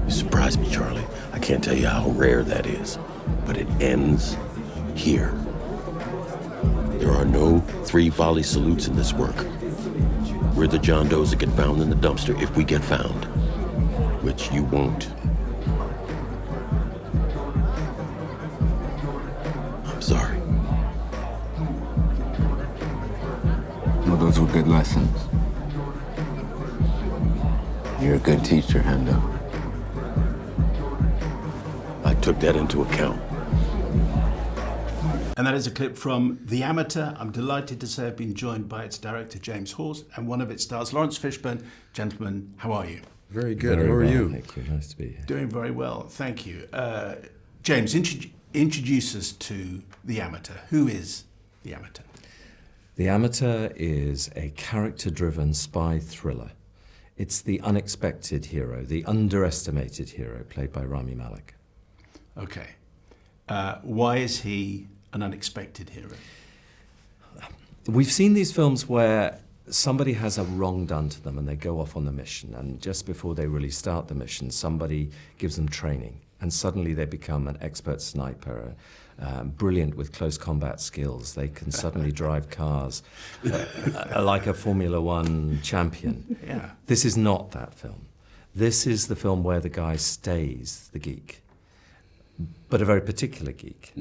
You surprised me, Charlie. I can't tell you how rare that is, but it ends here. There are no 3 volley salutes in this work. We're the John Does that get found in the dumpster if we get found, which you won't. I'm sorry. Well, those were good lessons. You're a good teacher, Hendo. I took that into account. And that is a clip from The Amateur. I'm delighted to say I've been joined by its director, James Hawes, and one of its stars, Laurence Fishburne. Gentlemen, how are you? Very good. Very How are well, you? Thank you. Nice to be here. Doing very well, thank you. James, introduce us to The Amateur. Who is The Amateur? The Amateur is a character-driven spy thriller. It's the unexpected hero, the underestimated hero, played by Rami Malek. Okay. Why is he an unexpected hero? We've seen these films where somebody has a wrong done to them and they go off on the mission, and just before they really start the mission, somebody gives them training, and suddenly they become an expert sniper, brilliant with close combat skills. They can suddenly drive cars like a Formula One champion. Yeah. This is not that film. This is the film where the guy stays the geek, but a very particular geek.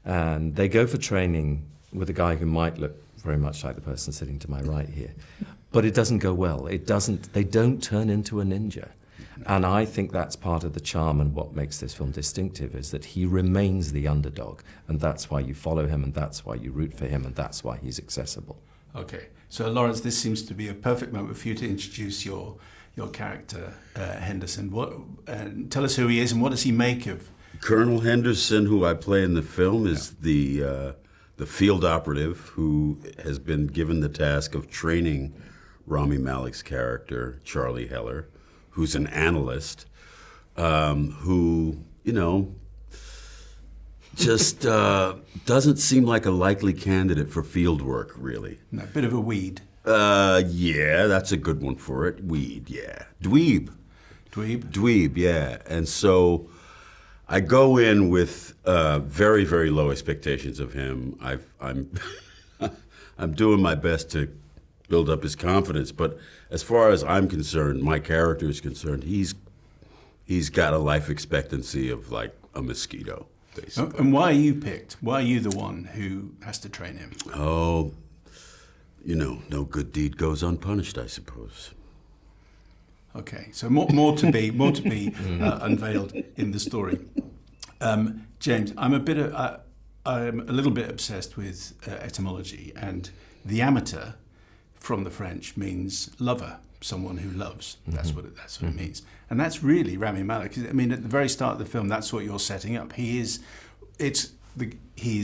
And they go for training with a guy who might look very much like the person sitting to my right here, but it doesn't go well. They don't turn into a ninja. And I think that's part of the charm, and what makes this film distinctive is that he remains the underdog, and that's why you follow him, and that's why you root for him, and that's why he's accessible. Okay. So, Laurence, this seems to be a perfect moment for you to introduce your character, Henderson. Tell us who he is and what does he make of? Colonel Henderson, who I play in the film, is the field operative who has been given the task of training Rami Malek's character, Charlie Heller, who's an analyst, who, just doesn't seem like a likely candidate for field work, really. A bit of a weed. Yeah, that's a good one for it. Weed, yeah. Dweeb. Dweeb, yeah. And so I go in with very, very low expectations of him. I'm doing my best to build up his confidence, but as far as I'm concerned, my character is concerned, he's got a life expectancy of like a mosquito, basically. And why are you picked? Why are you the one who has to train him? Oh, no good deed goes unpunished, I suppose. Okay, so more to be unveiled in the story. James, I'm a little bit obsessed with etymology, and the amateur from the French means lover, someone who loves. That's what it means, and that's really Rami Malek. I mean, at the very start of the film, that's what you're setting up. He's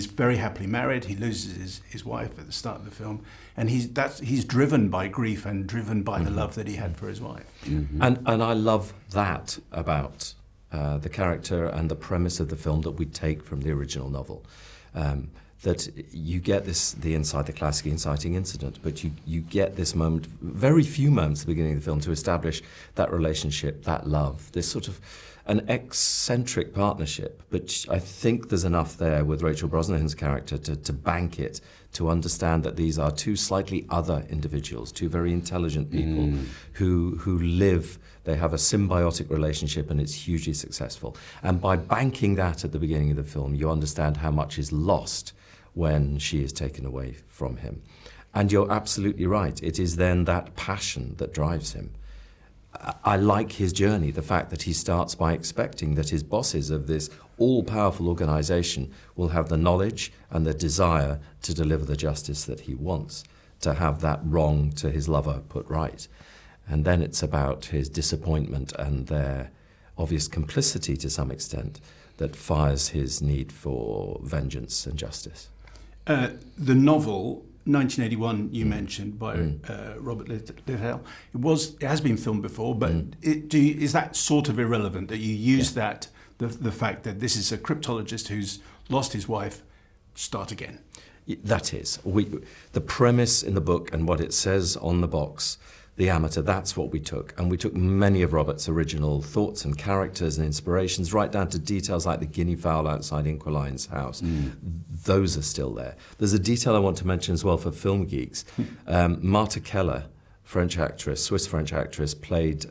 very happily married. He loses his wife at the start of the film, and he's driven by grief and driven by the love that he had for his wife. And I love that about the character and the premise of the film that we take from the original novel. That you get the classic inciting incident, but you get this moment, very few moments at the beginning of the film, to establish that relationship, that love, this sort of an eccentric partnership. But I think there's enough there with Rachel Brosnahan's character to bank it, to understand that these are two slightly other individuals, two very intelligent people who live, they have a symbiotic relationship, and it's hugely successful. And by banking that at the beginning of the film, you understand how much is lost when she is taken away from him. And you're absolutely right. It is then that passion that drives him. I like his journey, the fact that he starts by expecting that his bosses of this all-powerful organization will have the knowledge and the desire to deliver the justice that he wants, to have that wrong to his lover put right. And then it's about his disappointment and their obvious complicity to some extent that fires his need for vengeance and justice. The novel, 1981, you mentioned, by Robert Liddell, it has been filmed before, but is that sort of irrelevant, that you use that, the fact that this is a cryptologist who's lost his wife, start again? That is. The premise in the book and what it says on the box the amateur, that's what we took. And we took many of Robert's original thoughts and characters and inspirations, right down to details like the guinea fowl outside Inquiline's house. Those are still there. There's a detail I want to mention as well for film geeks. Marta Keller, French actress, Swiss-French actress, played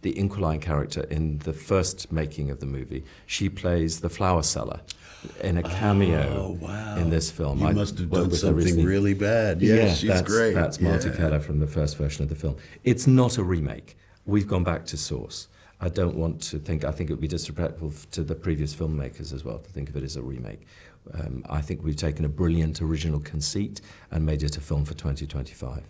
the Inquiline character in the first making of the movie. She plays the flower seller in a cameo in this film. You must have done something really bad. Yeah, she's great. That's Marta Keller from the first version of the film. It's not a remake. We've gone back to source. I don't want to think, I think it would be disrespectful to the previous filmmakers as well to think of it as a remake. I think we've taken a brilliant original conceit and made it a film for 2025.